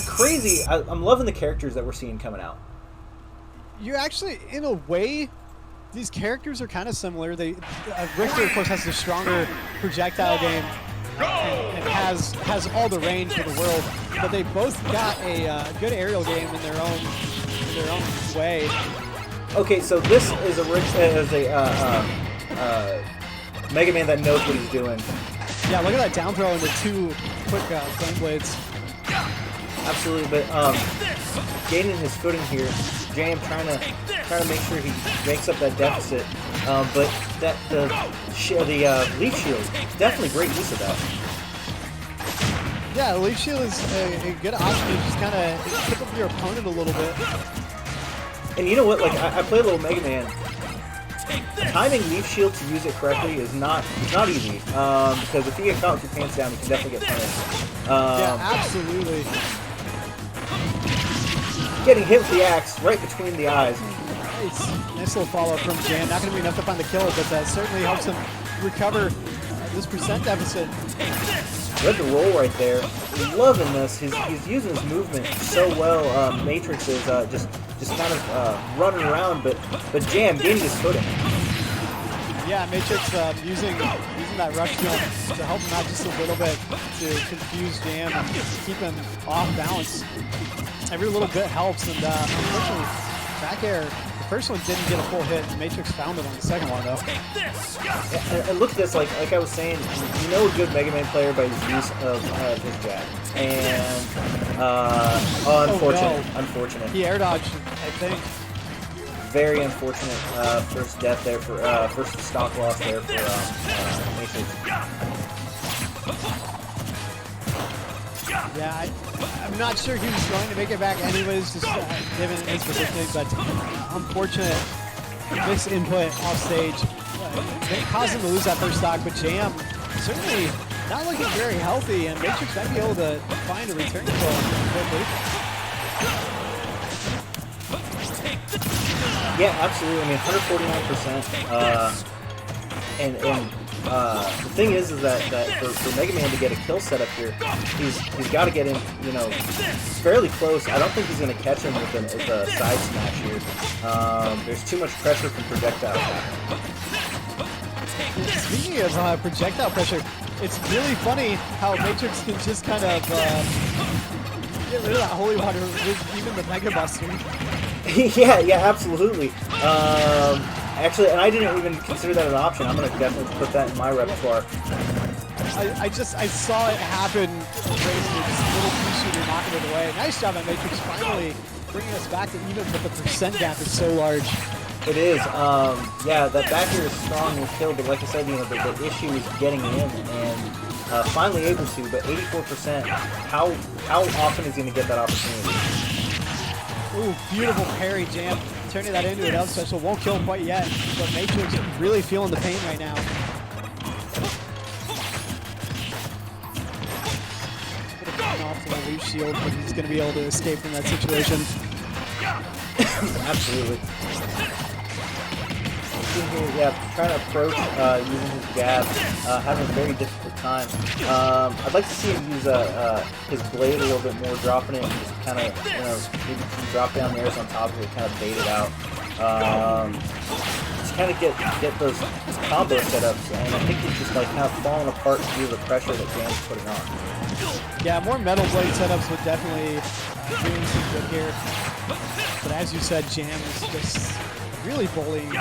crazy. I'm loving the characters that we're seeing coming out. You actually, in a way, these characters are kind of similar. Richter, of course, has the stronger projectile game and has all the range in the world, but they both got a good aerial game in their own way. Okay, so this is a Mega Man that knows what he's doing. Yeah, look at that down throw into 2 quick flame blades. Absolutely, but gaining his footing here, Jam trying to make sure he makes up that deficit. But the leaf shield, definitely great use of that. Yeah, the leaf shield is a good option to just kind of pick up your opponent a little bit. And you know what? Like I play a little Mega Man. Timing leaf shield to use it correctly is not easy. Because if you get caught with your pants down, you can definitely get punished. Yeah, absolutely. Getting hit with the axe right between the eyes. Nice little follow-up from Jam. Not going to be enough to find the kill, but that certainly helps him recover this percent deficit. Read the roll right there. Loving this. He's using his movement so well. MaTrix is just kind of running around, but Jam gaining his footing. Yeah, MaTrix using that rush jump to help him out just a little bit to confuse Jam and keep him off balance. Every little bit helps, and unfortunately, back air, the first one didn't get a full hit. MaTrix found it on the second one, though. And look at this, like I was saying, you know a good Mega Man player by his use of his jab. And, unfortunate. He air dodged, I think. Very unfortunate first death there for, first stock loss there for MaTrix. Yeah, I'm not sure he was going to make it back anyways, just given his positioning, but unfortunate misinput off stage. It caused him to lose that first stock, but Jam certainly not looking very healthy, and MaTrix might be able to find a return kill quickly. Yeah, absolutely. I mean, 149%. And the thing is that for Mega Man to get a kill set up here, he's got to get him, you know, fairly close. I don't think he's going to catch him with a side smash here. There's too much pressure from projectiles happening. Speaking of projectile pressure, it's really funny how MaTrix can just kind of get rid of that holy water with even the Mega Buster. yeah, absolutely. Actually, and I didn't even consider that an option. I'm going to definitely put that in my repertoire. I saw it happen. Crazy, just a little pea-shooter knocking it away. Nice job on MaTrix finally bringing us back to even, but the percent gap is so large. It is. Yeah, that back here is strong with kill, but like I said, you know, the issue is getting in and finally able to. But 84%. How often is he going to get that opportunity? Ooh, beautiful parry, Jam. Turning that into an L special. Won't kill quite yet, but MaTrix really feeling the pain right now. Off the loose shield, but he's going to be able to escape from that situation. Absolutely. Yeah, trying to approach using his jab, having a very difficult time. I'd like to see him use his blade a little bit more, dropping it and just kind of, you know, maybe drop down the airs on top of it, kind of bait it out. Just kind of get those combo setups, and I think he's just like kind of falling apart due to the pressure that Jam's putting on. Yeah, more metal blade setups would definitely doing some good here. But as you said, Jam is just really bullying.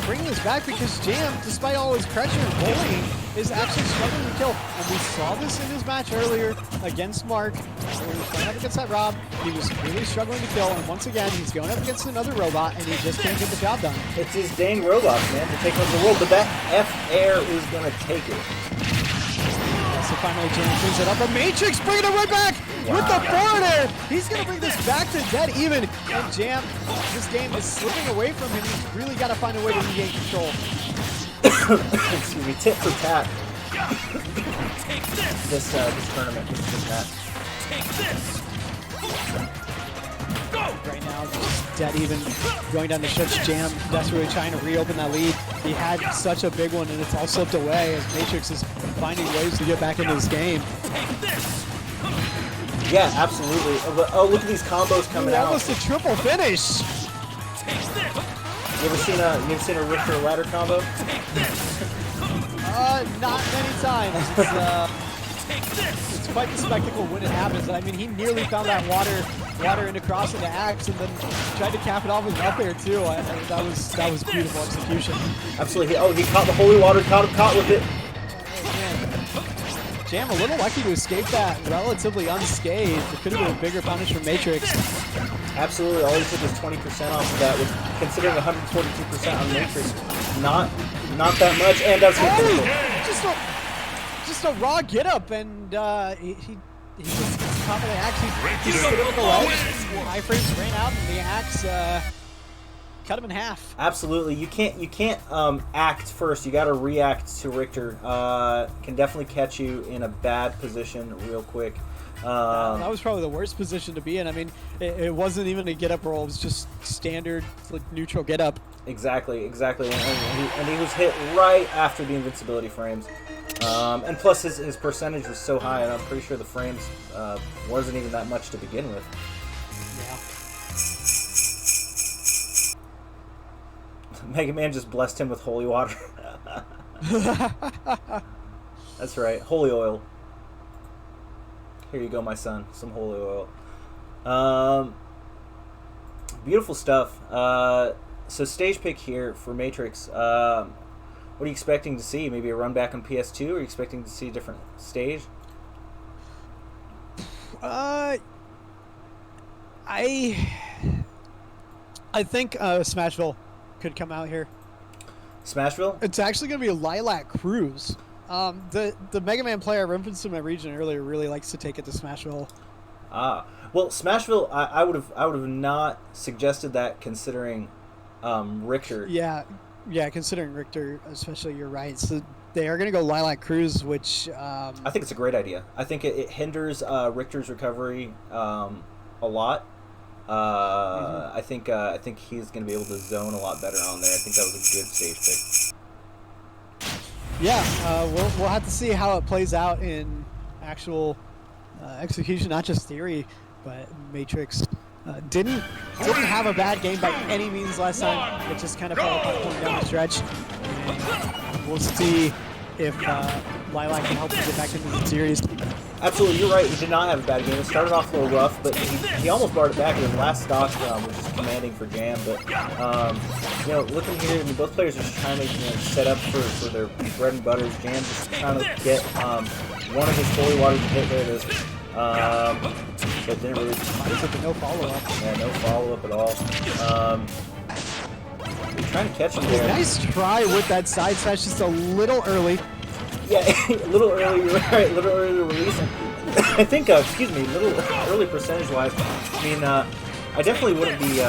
Bringing this back because Jam, despite all his pressure and bullying, is actually struggling to kill. And we saw this in his match earlier against Mark, where he was going up against that Rob. He was really struggling to kill, and once again, he's going up against another robot, and he just can't get the job done. It's his dang robots, man, to take over the world, but that F-Air is going to take it. So finally, Jam cleans it up, but MaTrix bringing it right back with the forward air. He's going to bring this back to dead even. And Jam, this game is slipping away from him. He's really got to find a way to regain control. Excuse me, tit for tat. This tournament, this match. right now. Just dead even, going down the stretch. Jam desperately trying to reopen that lead. He had such a big one, and it's all slipped away as MaTrix is finding ways to get back into this game. Yeah, absolutely. Oh, look at these combos coming out. Almost a triple finish. You ever seen a Richter ladder combo? Not many times. It's quite the spectacle when it happens. I mean, he nearly found that water into cross into axe, and then tried to cap it off with an up air too. That was beautiful execution. Absolutely. He caught the holy water, caught with it. Jam a little lucky to escape that relatively unscathed. It could have been a bigger punish from MaTrix. Absolutely. All he took was 20% off of that, with considering 142% on MaTrix. Not that much, and that's just a raw get up, and he just top of the axe. He stood over the ledge. High frames ran out, and the axe cut him in half. Absolutely. You can't act first. You got to react to Richter. Can definitely catch you in a bad position real quick. That was probably the worst position to be in. I mean, it wasn't even a get up roll. It was just standard, like, neutral get up. Exactly. And he was hit right after the invincibility frames. And plus his percentage was so high, and I'm pretty sure the frames wasn't even that much to begin with. Yeah. Mega Man just blessed him with holy water. That's right, holy oil. Here you go, my son, some holy oil. Beautiful stuff. So stage pick here for MaTrix. What are you expecting to see? Maybe a run back on PS2? Or are you expecting to see a different stage? I think Smashville could come out here. Smashville? It's actually going to be a Lilac Cruise. The Mega Man player I referenced in my region earlier really likes to take it to Smashville. Well, Smashville, I would have not suggested that considering Richter. Yeah, considering Richter, especially, you're right. So they are going to go Lilac Cruise, which I think it's a great idea. I think it hinders Richter's recovery a lot. I think he's going to be able to zone a lot better on there. I think that was a good stage pick. Yeah, we'll have to see how it plays out in actual execution, not just theory, but MaTrix didn't have a bad game by any means last time. It just kind of fell apart going down the stretch. And we'll see if Lilac can help him get back into the series. Absolutely, you're right. He did not have a bad game. It started off a little rough, but he almost brought it back in his last stock, which is commanding for Jam. But looking here, I mean, both players are just trying to set up for their bread and butters. Jam just trying to get one of his holy waters to hit. There it is. But didn't really. No follow-up. Yeah, no follow-up at all. Trying to catch him there. Nice try with that side smash, just a little early. Yeah, a little early, you're right, a little early to release. I think, a little early percentage-wise. I mean, I definitely wouldn't be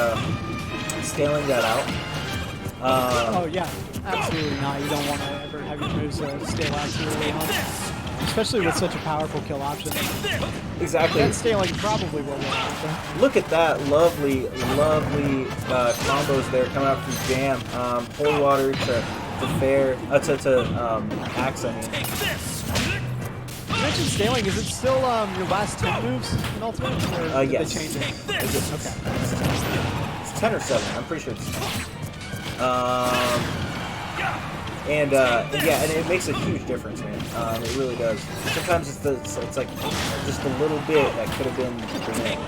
scaling that out. Oh, yeah, absolutely not. You don't want to ever have your moves scale out too early on, especially with such a powerful kill option. Exactly. That scaling probably will work. Look at that lovely combos there coming out from Jam. Holy water to fair, axe, I mean. You mentioned scaling. Is it still your last 10 moves in Ultimate? Or did yes. they change it? Okay. It's 10 or 7. I'm pretty sure it's 10. And it makes a huge difference, man. It really does. Sometimes it's like just a little bit that could have been prevented.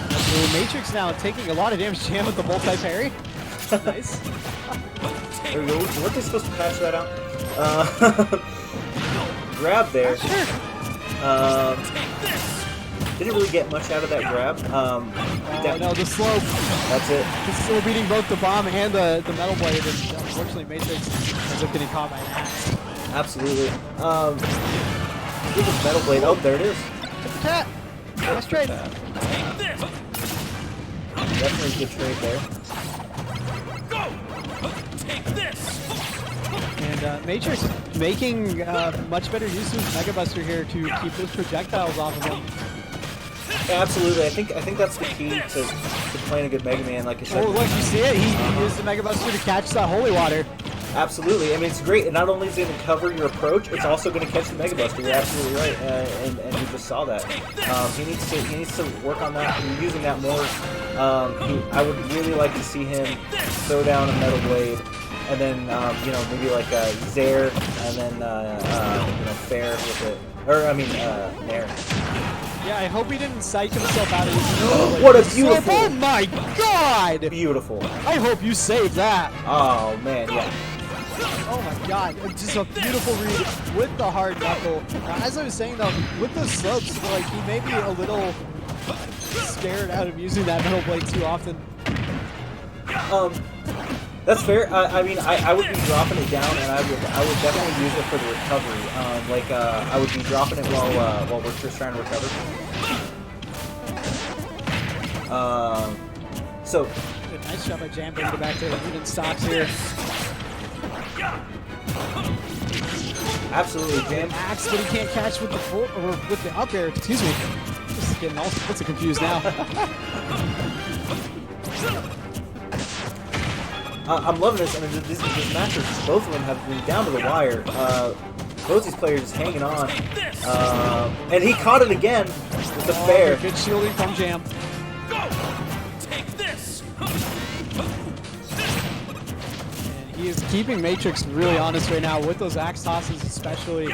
So MaTrix now taking a lot of damage. Jam with the multi-parry. Nice. There we go. Weren't they supposed to patch that out? Grab there. Sure. Didn't really get much out of that grab. No, the slope. That's it. He's still beating both the bomb and the metal blade, and unfortunately MaTrix ends up getting caught by an axe. Absolutely. Look at the metal blade. Oh, there it is. Hit the cat. Nice trade. Definitely a good trade there. And MaTrix making much better use of Mega Buster here to keep those projectiles off of him. Absolutely. I think that's the key to playing a good Mega Man. Like I said. Oh, look, you see it? He used the Mega Buster to catch that holy water. Absolutely. I mean, it's great. And not only is it going to cover your approach, it's also going to catch the Mega Buster. You're absolutely right. And you just saw that. He needs to work on that and using that more. I would really like to see him throw down a Metal Blade. And then, you know, maybe like a Zaire, and then, you know, Fair with it. Or, I mean, Nair. Yeah, I hope he didn't psych himself out of his Oh, what a beautiful! Oh my god! Beautiful. I hope you saved that. Oh, man, yeah. Oh my god, just a beautiful read with the hard knuckle. As I was saying though, with the slopes, like he may be a little scared out of using that Metal Blade too often. That's fair. I mean, I would be dropping it down, and I would definitely use it for the recovery. I would be dropping it while we're just trying to recover. So. Nice job by Jam bringing it back to even stocks here. Absolutely, Jam. Axe, but he can't catch with the full, or with the up air. Excuse me. Just getting all sorts of confused now. I'm loving this. I mean, this MaTrix, both of them have been down to the wire. Both these players just hanging on. And he caught it again with the fair. Good shielding from Jam. And he is keeping MaTrix really honest right now with those axe tosses especially.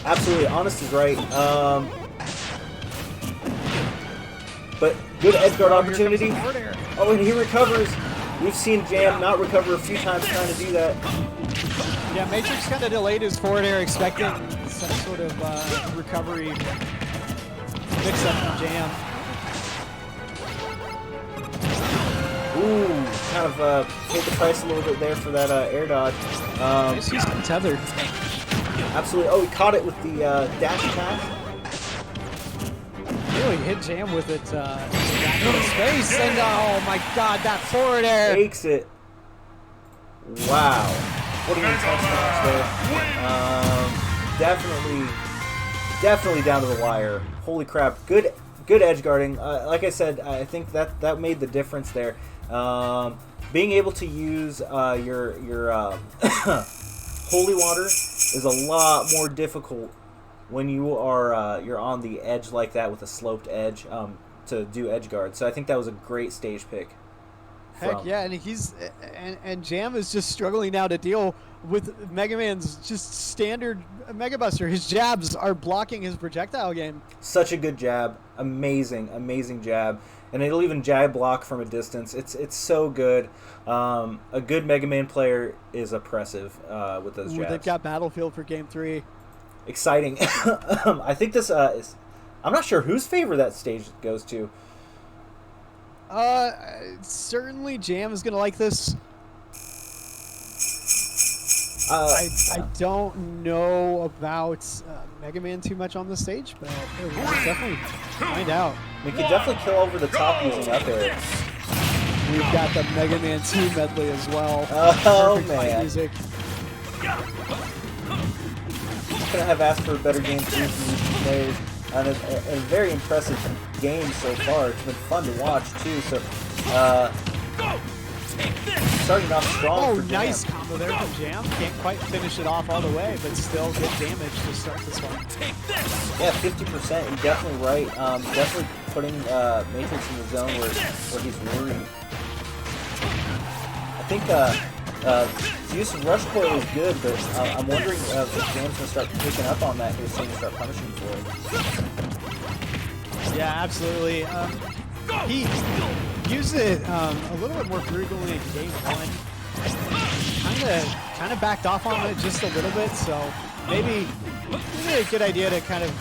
Absolutely, honest is right. But good edge guard opportunity. Oh, and he recovers. We've seen Jam not recover a few times trying to do that. Yeah, MaTrix kind of delayed his forward air, expecting some sort of recovery mix-up from Jam. Ooh, kind of paid the price a little bit there for that air dodge. He's tethered. Absolutely. Oh, he caught it with the dash attack. Really hit Jam with it back into space, and oh my god, that forward air! Takes it. Wow. What an intense match there. Definitely down to the wire. Holy crap. Good edge guarding. Like I said, I think that made the difference there. Being able to use your holy water is a lot more difficult when you are you're on the edge like that with a sloped edge to do edge guard. So I think that was a great stage pick. Heck yeah, and he's and Jam is just struggling now to deal with Mega Man's just standard Mega Buster. His jabs are blocking his projectile game. Such a good jab, amazing jab, and it'll even jab block from a distance. It's so good. A good Mega Man player is oppressive with those jabs. They've got Battlefield for Game 3. Exciting. I think this is. I'm not sure whose favor that stage goes to. Certainly Jam is gonna like this. I don't know about Mega Man too much on the stage, but we'll definitely find out. We can definitely kill over the top using up air. We've got the Mega Man 2 medley as well. Oh man! Music. Couldn't have asked for a better game from these players. And a very impressive game so far. It's been fun to watch too. So, starting off strong. Oh, nice combo there from Jam. Can't quite finish it off all the way, but still good damage to start this one. Yeah, 50%. You're definitely right. Definitely putting MaTrix in the zone where he's worried. I think use of rush coil is good, but I'm wondering if Jam's going to start picking up on that here soon and start punishing for it. Yeah, absolutely. He used it a little bit more frequently in game 1. Kind of backed off on it just a little bit, so maybe a good idea to kind of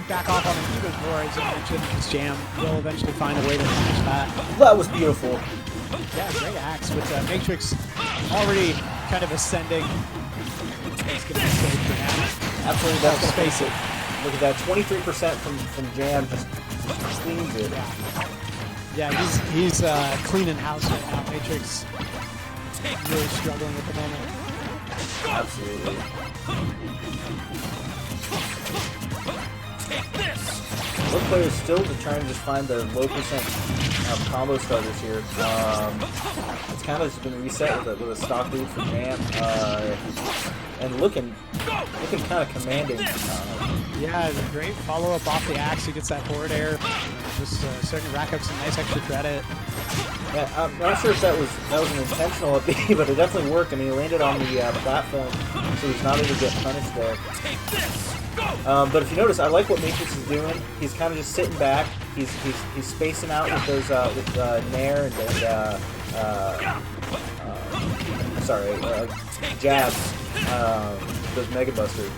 back off on it even more, as you mentioned, because Jam will eventually find a way to finish that. That was beautiful. Yeah, great axe with MaTrix already kind of ascending. It's going to be safe for now. Absolutely, that's space it. Look at that, 23% from Jam, just cleans it. Yeah, he's cleaning house right now. MaTrix really struggling at the moment. Absolutely. both players still to try and just find the low percent combo starters here. It's kind of just been reset with a stock lead from Jam, and looking kind of commanding. Yeah, a great follow-up off the axe. He gets that forward air. Just starting to rack up some nice extra credit. Yeah, I'm not sure if that was an intentional up B, but it definitely worked. I mean, he landed on the platform, so he's not able to get punished there. But if you notice, I like what MaTrix is doing. He's kind of just sitting back. He's spacing out with those Nair and jabs, those Mega Busters,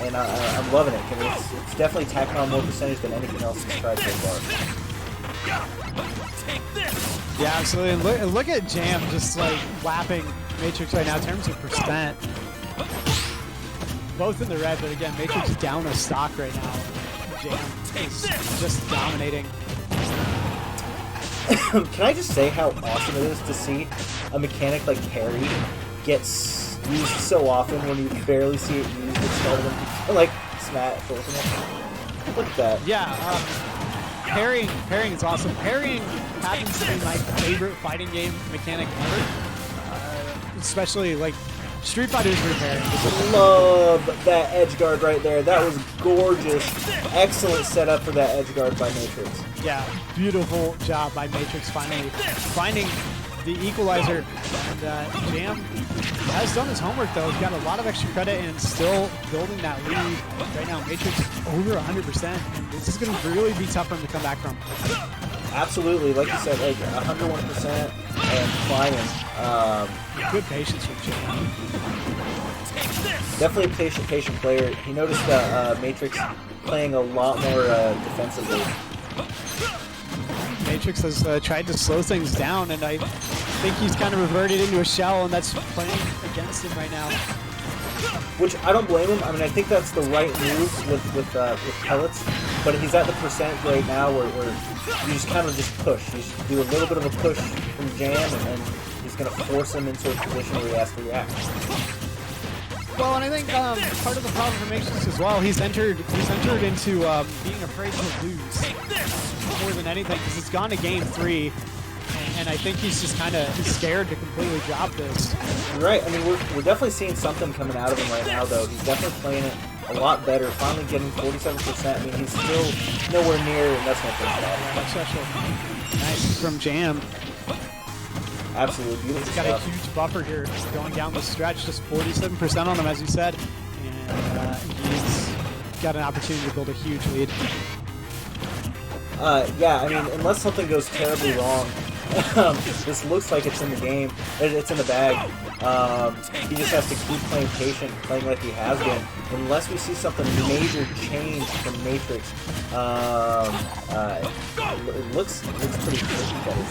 and I'm loving it. It's definitely tacking on more percentage than anything else he's tried so far. Yeah, absolutely. And look at Jam just like whapping MaTrix right now in terms of percent. Both in the red, but again, MaTrix down a stock right now. Jam is just dominating. Can I just say how awesome it is to see a mechanic like parry gets used so often when you barely see it used instead of them like smash ultimate? Look at that. Yeah, parrying is awesome. Parrying happens to be my favorite fighting game mechanic ever. Especially like Street Fighter's repairing. Love that edge guard right there. That was gorgeous. Excellent setup for that edge guard by MaTrix. Yeah, beautiful job by MaTrix finally finding the equalizer. And Jam has done his homework though. He's got a lot of extra credit and still building that lead. Right now, MaTrix over 100%. And this is going to really be tough for him to come back from. Absolutely, like you said, like 101% and flying. Good patience from Jam. Definitely a patient player. He noticed MaTrix playing a lot more defensively. MaTrix has tried to slow things down, and I think he's kind of reverted into a shell, and that's playing against him right now. Which I don't blame him. I mean, I think that's the right move with pellets. But he's at the percent right now where you just kind of just push. You just do a little bit of a push from Jam, and then he's going to force him into a position where he has to react. Well, and I think part of the problem for MaTrix as well, he's entered into being afraid to lose more than anything, because it's gone to game 3. And I think he's just kind of scared to completely drop this. You're right. I mean, we're definitely seeing something coming out of him right now, though. He's definitely playing it a lot better. Finally getting 47%. I mean, he's still nowhere near investment for himself. Nice from Jam. Absolutely beautiful. He's got a huge buffer here going down the stretch. Just 47% on him, as you said. And he's got an opportunity to build a huge lead. Yeah, I mean, unless something goes terribly wrong, this looks like it's in the game. It's in the bag. He just has to keep playing patient, playing like he has been. Unless we see something major change from MaTrix, it looks pretty tricky, guys.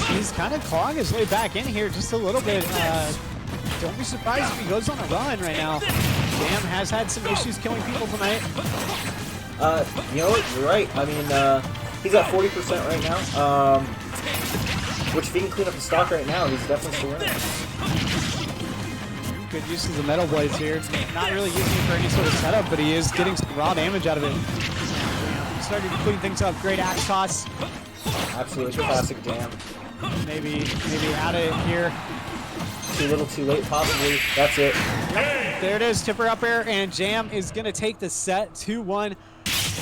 He's kind of clawing his way back in here just a little bit. Don't be surprised if he goes on a run right now. Jam has had some issues killing people tonight. You know what? You're right. I mean, he's at 40% right now. Which, if he can clean up the stock right now, he's definitely still winning. Good use of the metal blades here. Not really using it for any sort of setup, but he is getting some raw damage out of it. Starting to clean things up. Great axe toss. Absolutely classic Jam. Maybe out of it here. Too little, too late, possibly. That's it. There it is, tipper up air, and Jam is going to take the set 2-1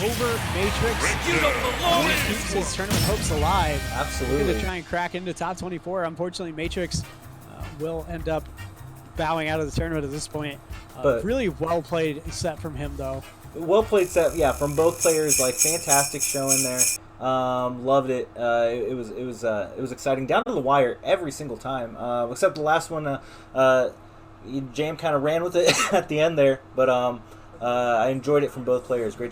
over MaTrix. He keeps his tournament hopes alive. Absolutely. Going to try and crack into top 24. Unfortunately, MaTrix will end up bowing out of the tournament at this point. But really well played set from him, though. Well played set, yeah, from both players. Like, fantastic showing there. Loved it. It was exciting down to the wire every single time, except the last one. Jam kind of ran with it at the end there, but I enjoyed it from both players. Great job.